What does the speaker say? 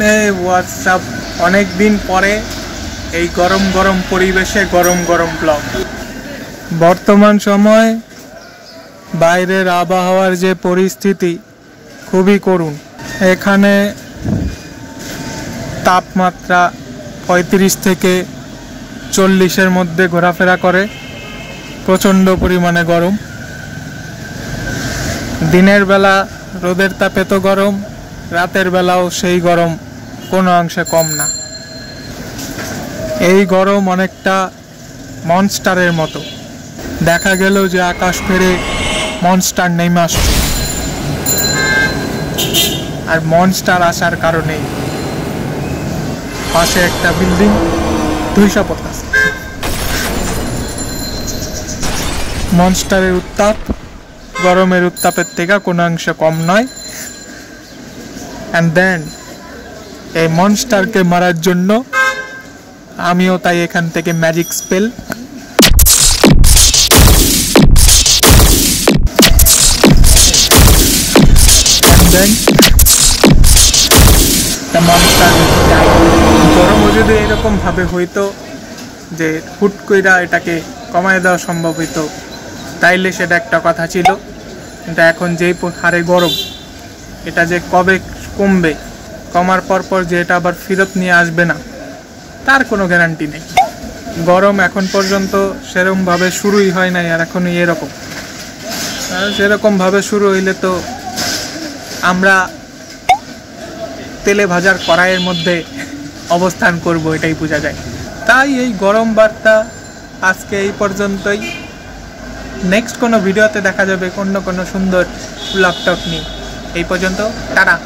WhatsApp অনেক দিন পরে এই গরম গরম পরিবেশে গরম গরম ব্লগ। বর্তমান সময় বাইরের আবহাওয়ার যে পরিস্থিতি খুবই করুণ। এখানে তাপমাত্রা 35 থেকে 40-এর মধ্যে ঘোরাফেরা করে। প্রচণ্ড পরিমাণে গরম। দিনের বেলা রোদের তাপে তো গরম, রাতের বেলাও সেই গরম কোনো অংশে কম না। এই গরম অনেকটা মনস্টারের মতো। দেখা গেল যে আকাশ ফেরে মনস্টার নেমে আসছে, আর মনস্টার আসার কারণে পাশে একটা বিল্ডিং ধুইসা পড়তেছে। মনস্টারের উত্তাপ গরমের উত্তাপের থেকে কোনো অংশে কম নয়। অ্যান্ড দেন এই মনস্টারকে মারার জন্য আমিও তাই এখান থেকে ম্যাজিক স্পেল গরমও যদি এরকম ভাবে হইতো যে হুট কইরা এটাকে কমায় দেওয়া সম্ভব হইতো তাইলে সেটা একটা কথা ছিল, কিন্তু এখন যেই হারে গরম, এটা যে কবে কমবে, কমার পর যে এটা আবার ফেরত নিয়ে আসবে না তার কোনো গ্যারান্টি নেই। গরম এখন পর্যন্ত সেরকমভাবে শুরুই হয় নাই, আর এখনই এরকম। সেরকমভাবে শুরু হইলে তো আমরা তেলে ভাজার কড়াইয়ের মধ্যে অবস্থান করব, এটাই বোঝা যায়। তাই এই গরম বার্তা আজকে এই পর্যন্তই। নেক্সট কোনো ভিডিওতে দেখা যাবে অন্য কোনো সুন্দর ব্লগ টক নিয়ে। এই পর্যন্ত টাটা।